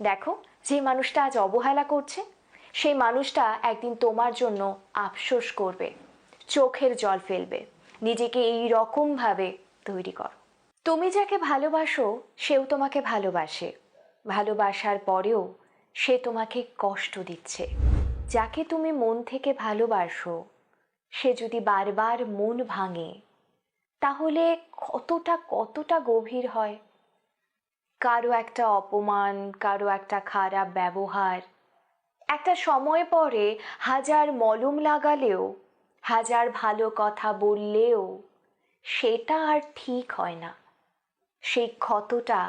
দেখো, যে মানুষটা আজ অবহেলা করছে সেই মানুষটা একদিন তোমার জন্য আফসোস করবে, চোখের জল ফেলবে। নিজেকে এই রকম ভাবে তৈরি করো। তুমি যাকে ভালোবাসো সেও তোমাকে ভালোবাসে, ভালোবাসার পরেও সে তোমাকে কষ্ট দিচ্ছে। যাকে তুমি মন থেকে ভালোবাসো সে যদি বারবার মন ভাঙে তাহলে কতটা কতটা গভীর হয়। কারো একটা অপমান, কারো একটা খারাপ ব্যবহার একটা সময় পরে হাজার মলম লাগালেও, হাজার ভালো কথা বললেও সেটা আর ঠিক হয় না। সেই ক্ষতটা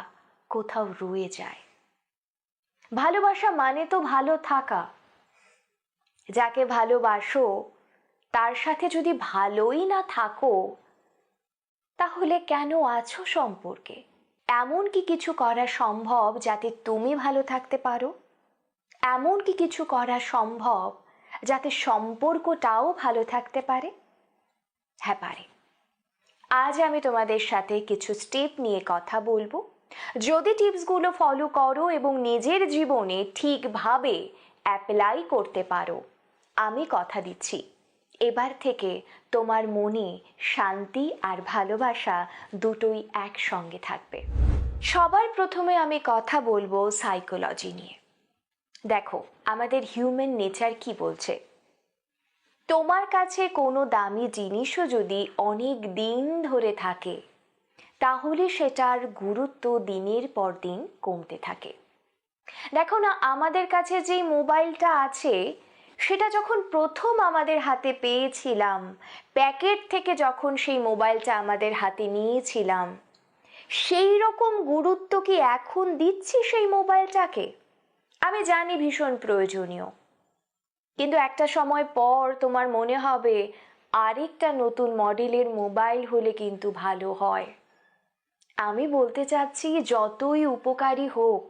কোথাও রয়ে যায়। ভালোবাসা মানে তো ভালো থাকা। যাকে ভালোবাসো তার সাথে যদি ভালোই না থাকো তাহলে কেন আছো সম্পর্কে? এমন কি কিছু করা সম্ভব যাতে তুমি ভালো থাকতে পারো? এমন কি কিছু করা সম্ভব যাতে সম্পর্কটাও ভালো থাকতে পারে? হ্যাঁ, পারে। আজ আমি তোমাদের সাথে কিছু স্টেপ নিয়ে কথা বলবো। যদি টিপসগুলো ফলো করো এবং নিজের জীবনে ঠিকভাবে অ্যাপ্লাই করতে পারো, আমি কথা দিচ্ছি এবার থেকে তোমার মনে শান্তি আর ভালোবাসা দুটোই একসঙ্গে থাকবে। সবার প্রথমে আমি কথা বলবো সাইকোলজি নিয়ে। দেখো, আমাদের হিউম্যান নেচার কি বলছে। তোমার কাছে কোনো দামি জিনিসও যদি অনেক দিন ধরে থাকে তাহলে সেটার গুরুত্ব দিনের পর দিন কমতে থাকে। দেখো না, আমাদের কাছে যে মোবাইলটা আছে সেটা যখন প্রথম আমাদের হাতে পেয়েছিলাম, প্যাকেট থেকে যখন সেই মোবাইলটা আমাদের হাতে নিয়েছিলাম, সেই রকম গুরুত্ব কি এখন দিচ্ছি সেই মোবাইলটাকে? আমি জানি ভীষণ প্রয়োজনীয়, কিন্তু একটা সময় পর তোমার মনে হবে আরেকটা নতুন মডেলের মোবাইল হলে কিন্তু ভালো হয়। আমি বলতে চাচ্ছি, যতই উপকারী হোক,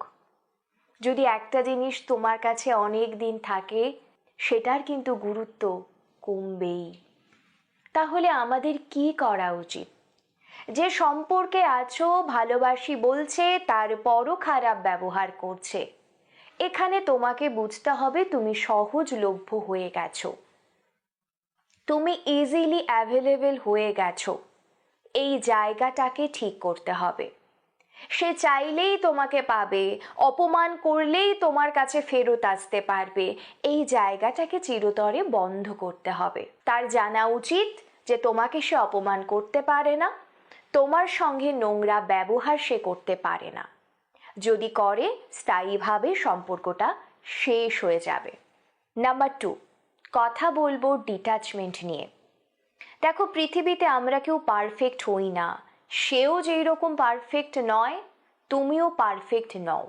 যদি একটা জিনিস তোমার কাছে অনেক দিন থাকে সেটার কিন্তু গুরুত্ব কমবেই। তাহলে আমাদের কি করা উচিত? যে সম্পর্কে আছো, ভালোবাসি বলছে, তারপরও খারাপ ব্যবহার করছে, এখানে তোমাকে বুঝতে হবে তুমি সহজলভ্য হয়ে গেছো, তুমি ইজিলি অ্যাভেলেবল হয়ে গেছো। এই জায়গাটাকে ঠিক করতে হবে। সে চাইলেই তোমাকে পাবে, অপমান করলেই তোমার কাছে ফেরত আসতে পারবে, এই জায়গাটাকে চিরতরে বন্ধ করতে হবে। তার জানা উচিত যে তোমাকে সে অপমান করতে পারে না, তোমার সঙ্গে নোংরা ব্যবহার সে করতে পারে না। যদি করে, স্থায়ীভাবে সম্পর্কটা শেষ হয়ে যাবে। নাম্বার 2, কথা বলবো ডিট্যাচমেন্ট নিয়ে। দেখো, পৃথিবীতে আমরা কেউ পারফেক্ট হই না। সেও যেই রকম পারফেক্ট নয়, তুমিও পারফেক্ট নও।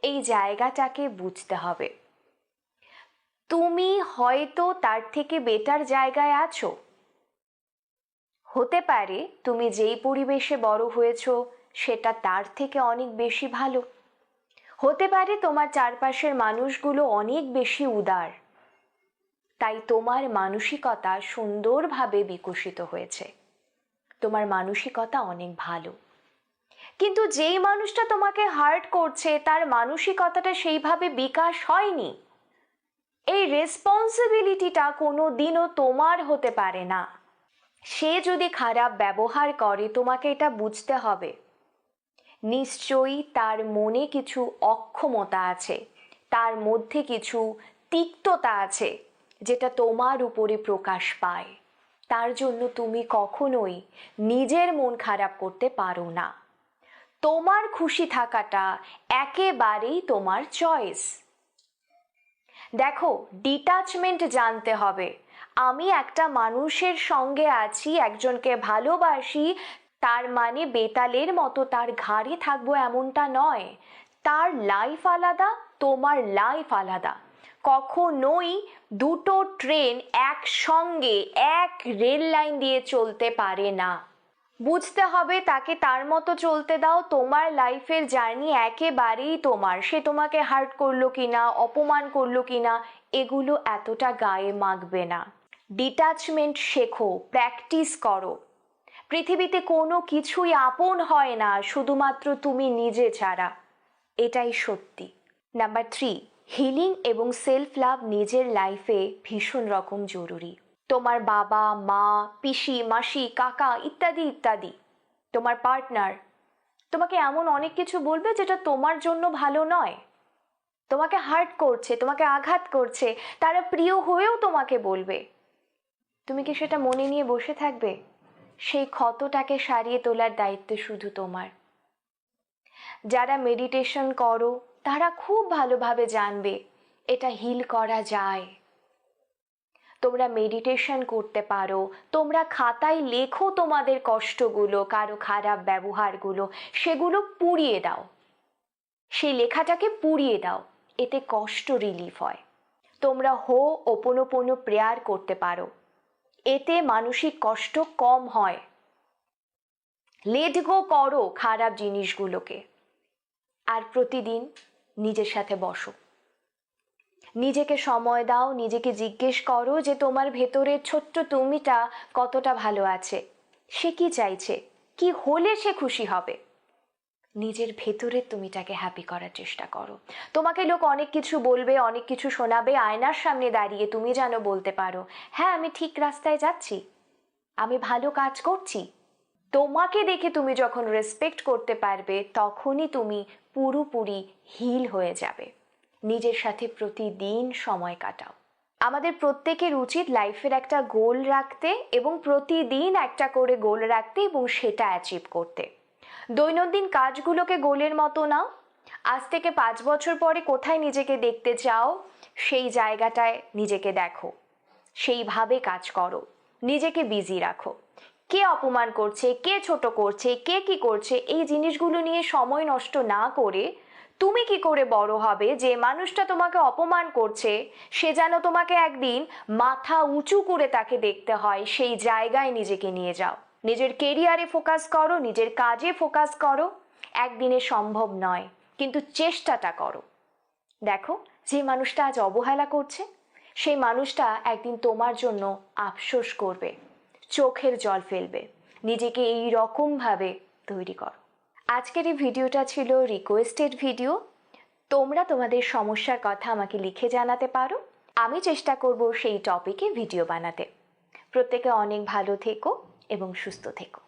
এই জায়গাটাকে বুঝতে হবে। তুমি হয়তো তার থেকে বেটার জায়গায় আছো। হতে পারে তুমি যেই পরিবেশে বড় হয়েছো সেটা তার থেকে অনেক বেশি ভালো। হতে পারে তোমার চারপাশের মানুষগুলো অনেক বেশি উদার, তাই তোমার মানসিকতা সুন্দরভাবে বিকশিত হয়েছে, তোমার মানসিকতা অনেক ভালো। কিন্তু যেই মানুষটা তোমাকে হার্ট করছে তার মানসিকতাটা সেইভাবে বিকাশ হয়নি। এই রেসপন্সিবিলিটিটা কোনো দিনও তোমার হতে পারে না। সে যদি খারাপ ব্যবহার করে, তোমাকে এটা বুঝতে হবে নিশ্চয়ই তার মনে কিছু অক্ষমতা আছে, তার মধ্যে কিছু তিক্ততা আছে যেটা তোমার উপরে প্রকাশ পায়। তার জন্য তুমি কখনোই নিজের মন খারাপ করতে পারো না। তোমার খুশি থাকাটা একেবারেই তোমার চয়েস। দেখো, ডিট্যাচমেন্ট জানতে হবে। আমি একটা মানুষের সঙ্গে আছি, একজনকে ভালোবাসি, তার মানে বেতালের মতো তার ঘাড়ে থাকবো এমনটা নয়। তার লাইফ আলাদা, তোমার লাইফ আলাদা। কখনোই দুটো ট্রেন একসঙ্গে এক রেল লাইন দিয়ে চলতে পারে না। বুঝতে হবে তাকে তার মতো চলতে দাও। তোমার লাইফের জার্নি একেবারেই তোমার। সে তোমাকে হার্ট করলো কিনা, অপমান করলো কিনা, এগুলো এতটা গায়ে মাখবে না। ডিট্যাচমেন্ট শেখো, প্র্যাকটিস করো। পৃথিবীতে কোনো কিছুই আপন হয় না শুধুমাত্র তুমি নিজে ছাড়া, এটাই সত্যি। নাম্বার 3, হিলিং এবং সেলফ লাভ নিজের লাইফে ভীষণ রকম জরুরি। তোমার বাবা, মা, পিসি, মাসি, কাকা ইত্যাদি ইত্যাদি, তোমার পার্টনার তোমাকে এমন অনেক কিছু বলবে যেটা তোমার জন্য ভালো নয়, তোমাকে হার্ট করছে, তোমাকে আঘাত করছে, তারা প্রিয় হয়েও তোমাকে বলবে। তুমি কি সেটা মনে নিয়ে বসে থাকবে? সেই ক্ষতটাকে সারিয়ে তোলার দায়িত্ব শুধু তোমার। যারা মেডিটেশন করো তারা খুব ভালোভাবে জানবে এটা হিল করা যায়। তোমরা মেডিটেশন করতে পারো, তোমরা খাতায় লেখো তোমাদের কষ্টগুলো, কারো খারাপ ব্যবহারগুলো, সেগুলো পুড়িয়ে দাও, সেই লেখাটাকে পুড়িয়ে দাও, এতে কষ্ট রিলিফ হয়। তোমরা ওপোনোপোনো প্রেয়ার করতে পারো, এতে মানসিক কষ্ট কম হয়। লেট গো করো খারাপ জিনিসগুলোকে। আর প্রতিদিন নিজের সাথে বসো, নিজেকে সময় দাও, নিজেকে জিজ্ঞেস করো যে তোমার ভেতরের ছোট্ট তুমিটা কতটা ভালো আছে, সে কি চাইছে, কি হলে সে খুশি হবে। নিজের ভেতরের তুমিটাকে হ্যাপি করার চেষ্টা করো। তোমাকে লোক অনেক কিছু বলবে, অনেক কিছু শোনাবে, আয়নার সামনে দাঁড়িয়ে তুমি যেন বলতে পারো, হ্যাঁ আমি ঠিক রাস্তায় যাচ্ছি, আমি ভালো কাজ করছি। তোমাকে দেখে তুমি যখন রেসপেক্ট করতে পারবে, তখনই তুমি পুরোপুরি হিল হয়ে যাবে। নিজের সাথে প্রতিদিন সময় কাটাও। আমাদের প্রত্যেকের উচিত লাইফের একটা গোল রাখতে এবং প্রতিদিন একটা করে গোল রাখতে এবং সেটা অ্যাচিভ করতে। দৈনন্দিন কাজগুলোকে গোলের মতো নাও। আজ থেকে 5 বছর পরে কোথায় নিজেকে দেখতে চাও, সেই জায়গাটায় নিজেকে দেখো, সেইভাবে কাজ করো, নিজেকে বিজি রাখো। কে অপমান করছে, কে ছোট করছে, কে কি করছে, এই জিনিসগুলো নিয়ে সময় নষ্ট না করে তুমি কি করে বড় হবে, যে মানুষটা তোমাকে অপমান করছে সে যেন তোমাকে একদিন মাথা উঁচু করে তাকে দেখতে হয়, সেই জায়গায় নিজেকে নিয়ে যাও। নিজের কেরিয়ারে ফোকাস করো, নিজের কাজে ফোকাস করো। একদিনে সম্ভব নয়, কিন্তু চেষ্টাটা করো। দেখো, যে মানুষটা আজ অবহেলা করছে সেই মানুষটা একদিন তোমার জন্য আফসোস করবে, চোখের জল ফেলবে। নিজেকে এই রকম ভাবে তৈরি করো। আজকের এই ভিডিওটা ছিল রিকোয়েস্টেড ভিডিও। তোমরা তোমাদের সমস্যার কথা আমাকে লিখে জানাতে পারো, আমি চেষ্টা করব সেই টপিকে ভিডিও বানাতে। প্রত্যেকে অনেক ভালো থেকো এবং সুস্থ থেকো।